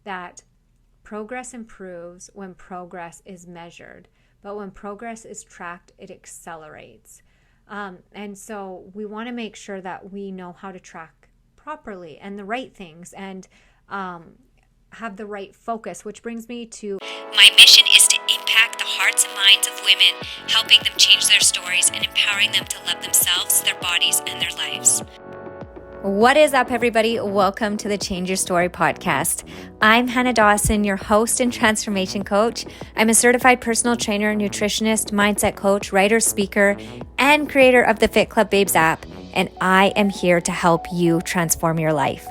that progress improves when progress is measured, but when progress is tracked, it accelerates. And so we want to make sure that we know how to track properly and the right things, and have the right focus, which brings me to my mission is to impact the hearts and minds of women, helping them change their stories and empowering them to love themselves, their bodies, and their lives. What is up, everybody? Welcome to the Change Your Story podcast. I'm Hannah Dawson, your host and transformation coach. I'm a certified personal trainer, nutritionist, mindset coach, writer, speaker, and creator of the Fit Club Babes app, and I am here to help you transform your life.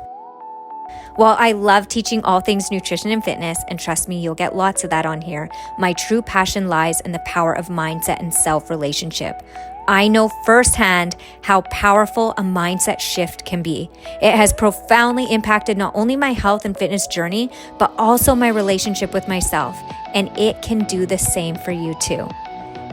While I love teaching all things nutrition and fitness, and trust me, you'll get lots of that on here, my true passion lies in the power of mindset and self-relationship. I know firsthand how powerful a mindset shift can be. It has profoundly impacted not only my health and fitness journey, but also my relationship with myself, and it can do the same for you too.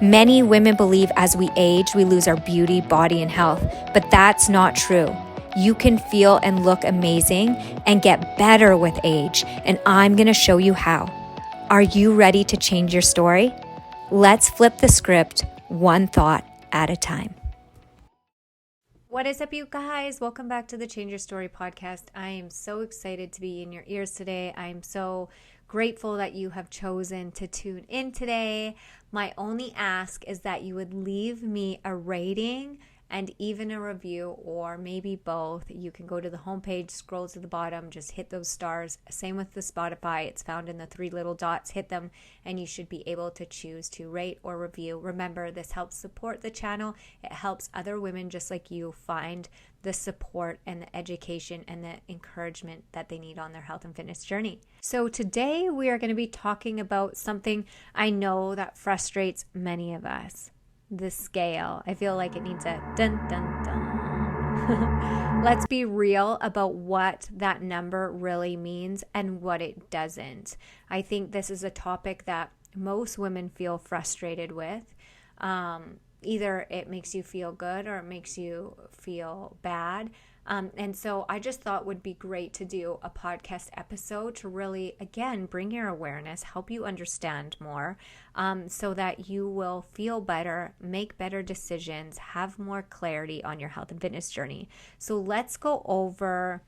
Many women believe as we age, we lose our beauty, body, and health, but that's not true. You can feel and look amazing and get better with age, and I'm going to show you how. Are you ready to change your story? Let's flip the script one thought at a time. What is up, you guys? Welcome back to the Change Your Story podcast. I am so excited to be in your ears today. I'm so grateful that you have chosen to tune in today. My only ask is that you would leave me a rating and even a review, or maybe both. You can go to the homepage, scroll to the bottom, just hit those stars. Same with the Spotify. It's found in the three little dots. Hit them and you should be able to choose to rate or review. Remember, this helps support the channel. It helps other women just like you find the support and the education and the encouragement that they need on their health and fitness journey. So today we are going to be talking about something I know that frustrates many of us. The scale. I feel like it needs a dun dun dun. Let's be real about what that number really means and what it doesn't. I think this is a topic that most women feel frustrated with. Either it makes you feel good or it makes you feel bad. And so I just thought would be great to do a podcast episode to really, again, bring your awareness, help you understand more, so that you will feel better, make better decisions, have more clarity on your health and fitness journey. So let's go over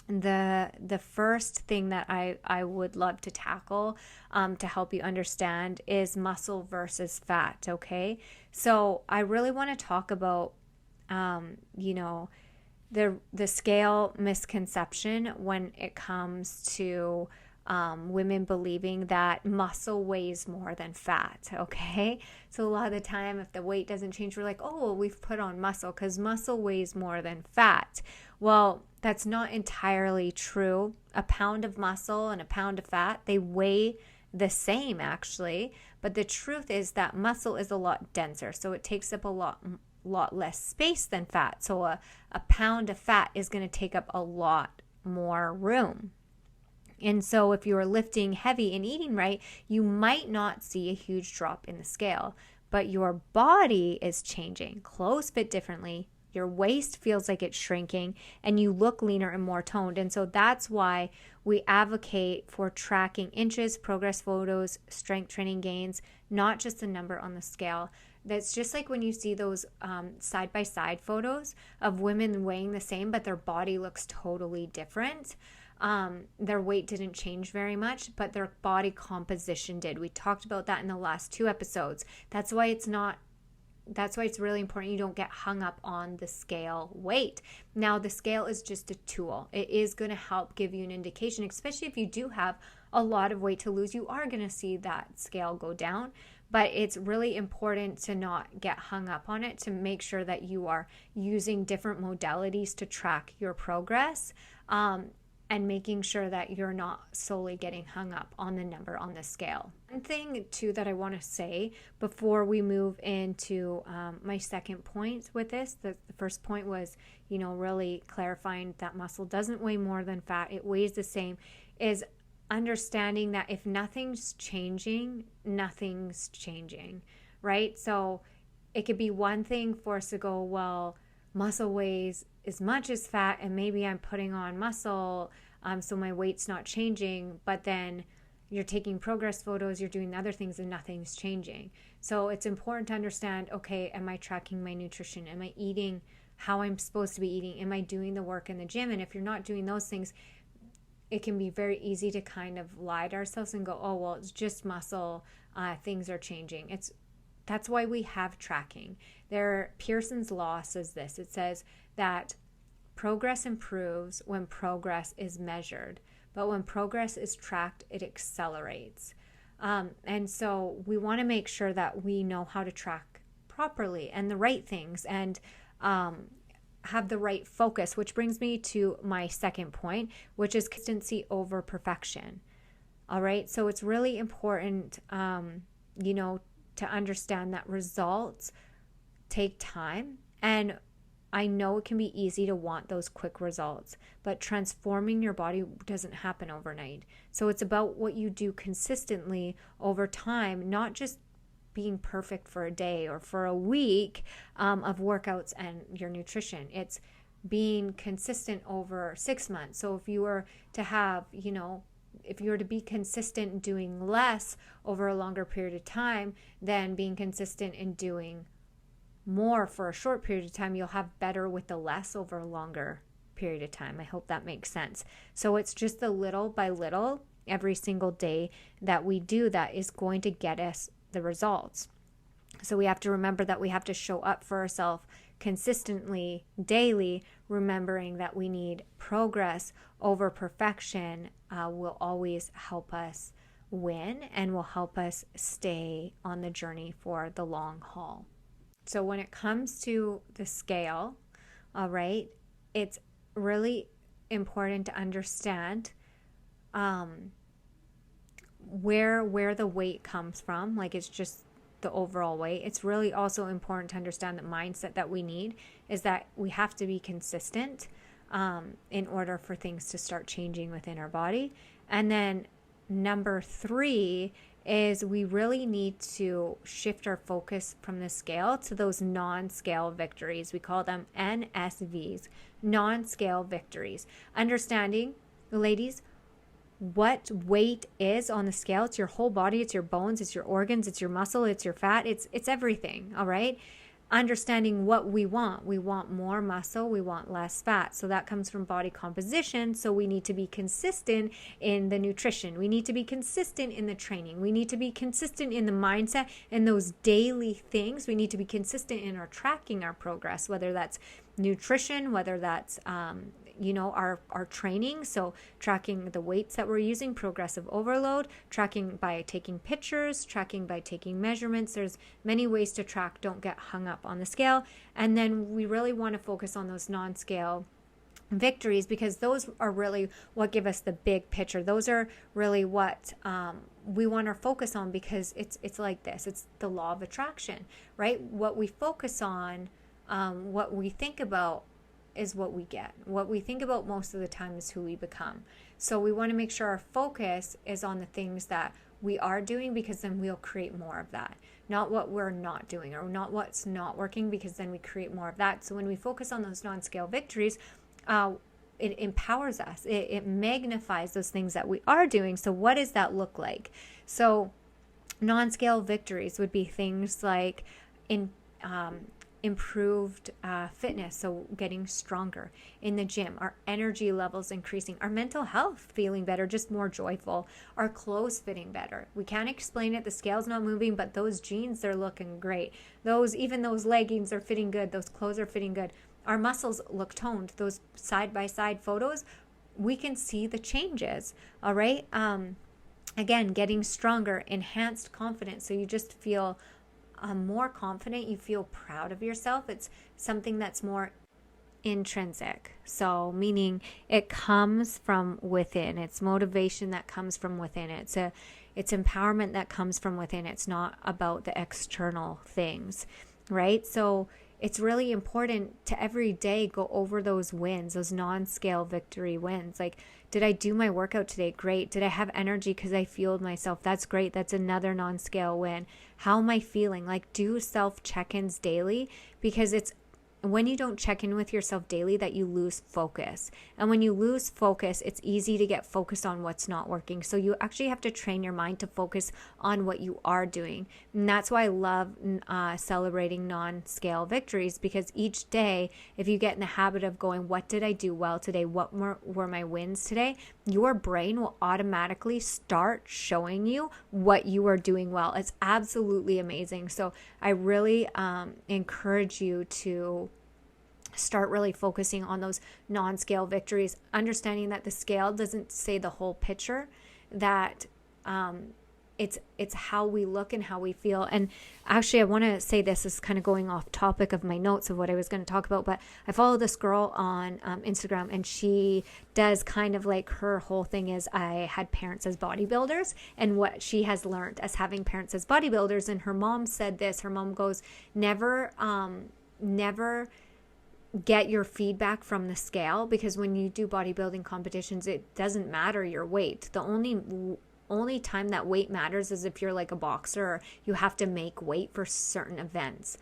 the first thing that I would love to tackle to help you understand is muscle versus fat, okay? So I really want to talk about, the scale misconception when it comes to women believing that muscle weighs more than fat, okay? So a lot of the time, if the weight doesn't change, we're like, oh, well, we've put on muscle because muscle weighs more than fat. Well, that's not entirely true. A pound of muscle and a pound of fat, they weigh the same actually, but the truth is that muscle is a lot denser, so it takes up a lot less space than fat. So a pound of fat is going to take up a lot more room. And so if you are lifting heavy and eating right, you might not see a huge drop in the scale, but your body is changing. Clothes fit differently. Your waist feels like it's shrinking and you look leaner and more toned. And so that's why we advocate for tracking inches, progress photos, strength training gains, not just a number on the scale. That's just like when you see those side-by-side photos of women weighing the same, but their body looks totally different. Their weight didn't change very much, but their body composition did. We talked about that in the last 2 episodes. That's why it's really important you don't get hung up on the scale weight. Now, the scale is just a tool. It is going to help give you an indication, especially if you do have a lot of weight to lose. You are going to see that scale go down, but it's really important to not get hung up on it, to make sure that you are using different modalities to track your progress, and making sure that you're not solely getting hung up on the number on the scale. One thing too that I want to say before we move into my second point with this, the first point was, really clarifying that muscle doesn't weigh more than fat, it weighs the same, is understanding that if nothing's changing, right? So it could be one thing for us to go, well, muscle weighs as much as fat and maybe I'm putting on muscle So my weight's not changing, but then you're taking progress photos, you're doing other things, and nothing's changing. So it's important to understand, okay, am I tracking my nutrition? Am I eating how I'm supposed to be eating? Am I doing the work in the gym? And if you're not doing those things, it can be very easy to kind of lie to ourselves and go, oh, well, it's just muscle. Things are changing. That's why we have tracking. Pearson's law says this. It says that progress improves when progress is measured, but when progress is tracked, it accelerates. And so we want to make sure that we know how to track properly and the right things, and have the right focus, which brings me to my second point, which is consistency over perfection. All right. So it's really important, to understand that results take time. And I know it can be easy to want those quick results, but transforming your body doesn't happen overnight. So it's about what you do consistently over time, not just being perfect for a day or for a week of workouts and your nutrition. It's being consistent over 6 months. So if you were to have, if you were to be consistent doing less over a longer period of time, then being consistent in doing more for a short period of time, you'll have better with the less over a longer period of time. I hope that makes sense. So it's just the little by little every single day that we do that is going to get us the results. So we have to remember that we have to show up for ourselves consistently, daily, remembering that we need progress over perfection will always help us win and will help us stay on the journey for the long haul. So when it comes to the scale, all right, it's really important to understand where the weight comes from. Like, it's just the overall weight. It's really also important to understand the mindset that we need is that we have to be consistent in order for things to start changing within our body. And then number 3 is we really need to shift our focus from the scale to those non-scale victories. We call them NSVs, non-scale victories. Understanding, ladies, what weight is on the scale. It's your whole body, it's your bones, it's your organs, it's your muscle, it's your fat, it's everything, all right? Understanding what we want. We want more muscle, we want less fat. So that comes from body composition. So we need to be consistent in the nutrition. We need to be consistent in the training. We need to be consistent in the mindset and those daily things. We need to be consistent in our tracking our progress, whether that's nutrition, whether that's our training. So tracking the weights that we're using, progressive overload, tracking by taking pictures, tracking by taking measurements. There's many ways to track. Don't get hung up on the scale. And then we really want to focus on those non-scale victories, because those are really what give us the big picture. Those are really what we want to focus on, because it's like this. It's the law of attraction, right? What we focus on, what we think about is what we get. What we think about most of the time is who we become. So we want to make sure our focus is on the things that we are doing, because then we'll create more of that. Not what we're not doing, or not what's not working, because then we create more of that. So when we focus on those non-scale victories, it empowers us. It magnifies those things that we are doing. So what does that look like? So non-scale victories would be things like improved fitness, so getting stronger in the gym, our energy levels increasing, our mental health feeling better, just more joyful, our clothes fitting better. We can't explain it, the scale's not moving, but those jeans, they're looking great. Even those leggings are fitting good, those clothes are fitting good. Our muscles look toned. Those side-by-side photos, we can see the changes, all right? Again, getting stronger, enhanced confidence, so you just feel more confident, you feel proud of yourself. It's something that's more intrinsic, so meaning it comes from within. It's motivation that comes from within. It's empowerment that comes from within. It's not about the external things, right? So it's really important to every day go over those wins, those non-scale victory wins. Like, did I do my workout today? Great. Did I have energy because I fueled myself? That's great. That's another non-scale win. How am I feeling? Like, do self check-ins daily, because it's when you don't check in with yourself daily, that you lose focus. And when you lose focus, it's easy to get focused on what's not working. So you actually have to train your mind to focus on what you are doing. And that's why I love celebrating non-scale victories, because each day, if you get in the habit of going, what did I do well today? What were my wins today? Your brain will automatically start showing you what you are doing well. It's absolutely amazing. So I really encourage you to start really focusing on those non-scale victories, understanding that the scale doesn't say the whole picture, that it's how we look and how we feel. And actually, I want to say this is kind of going off topic of my notes of what I was going to talk about, but I follow this girl on Instagram, and she does kind of like, her whole thing is, I had parents as bodybuilders and what she has learned as having parents as bodybuilders. And her mom said this, her mom goes, never get your feedback from the scale, because when you do bodybuilding competitions, it doesn't matter your weight. The only time that weight matters is if you're like a boxer, or you have to make weight for certain events.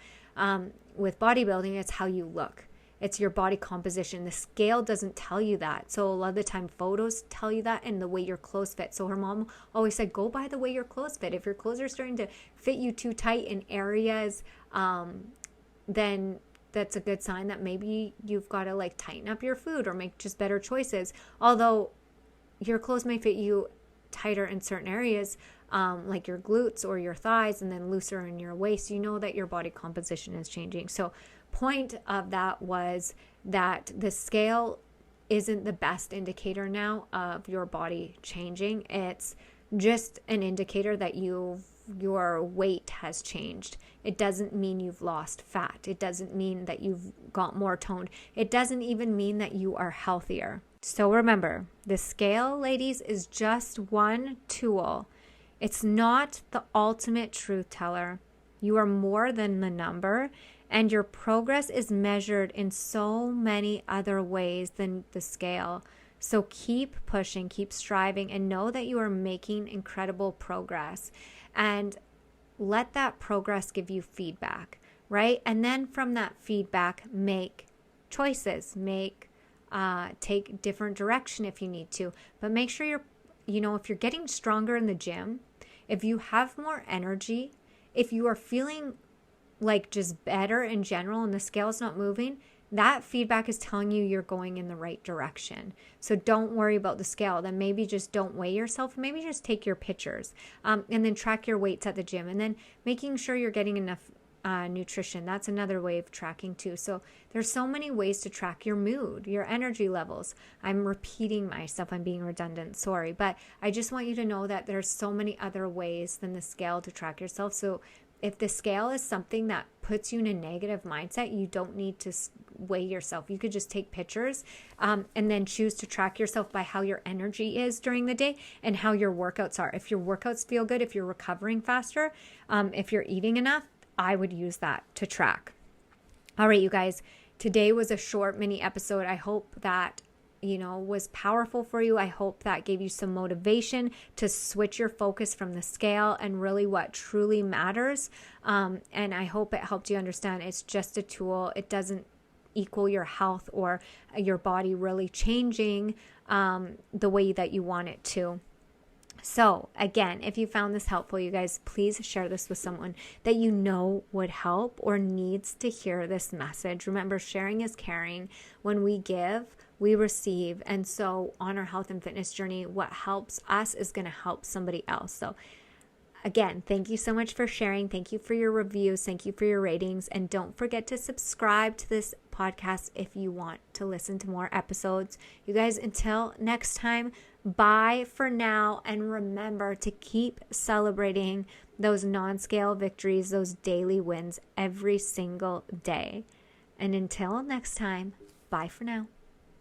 With bodybuilding, it's how you look. It's your body composition. The scale doesn't tell you that. So a lot of the time photos tell you that, and the way your clothes fit. So her mom always said, go by the way your clothes fit. If your clothes are starting to fit you too tight in areas, then that's a good sign that maybe you've got to like tighten up your food or make just better choices. Although your clothes may fit you tighter in certain areas, like your glutes or your thighs, and then looser in your waist, you know that your body composition is changing. So point of that was that the scale isn't the best indicator now of your body changing. It's just an indicator that your weight has changed. It doesn't mean you've lost fat. It doesn't mean that you've got more toned. It doesn't even mean that you are healthier. So remember, the scale, ladies, is just one tool. It's not the ultimate truth teller. You are more than the number, and your progress is measured in so many other ways than the scale. So keep pushing, keep striving, and know that you are making incredible progress. And let that progress give you feedback, right? And then from that feedback, make choices, take different direction if you need to. But make sure if you're getting stronger in the gym, if you have more energy, if you are feeling like just better in general and the scale's not moving, that feedback is telling you you're going in the right direction. So don't worry about the scale. Then maybe just don't weigh yourself. Maybe just take your pictures and then track your weights at the gym. And then making sure you're getting enough nutrition. That's another way of tracking too. So there's so many ways to track your mood, your energy levels. I'm repeating myself. I'm being redundant. Sorry. But I just want you to know that there's so many other ways than the scale to track yourself. So if the scale is something that puts you in a negative mindset, you don't need to weigh yourself. You could just take pictures and then choose to track yourself by how your energy is during the day and how your workouts are. If your workouts feel good, if you're recovering faster, if you're eating enough, I would use that to track. All right, you guys, today was a short mini episode. I hope that was powerful for you. I hope that gave you some motivation to switch your focus from the scale and really what truly matters. And I hope it helped you understand it's just a tool. It doesn't equal your health or your body really changing the way that you want it to. So again, if you found this helpful, you guys, please share this with someone that you know would help or needs to hear this message. Remember, sharing is caring. When we give, we receive. And so on our health and fitness journey, what helps us is going to help somebody else. So again, thank you so much for sharing. Thank you for your reviews. Thank you for your ratings. And don't forget to subscribe to this podcast if you want to listen to more episodes. You guys, until next time, bye for now. And remember to keep celebrating those non-scale victories, those daily wins every single day. And until next time, bye for now.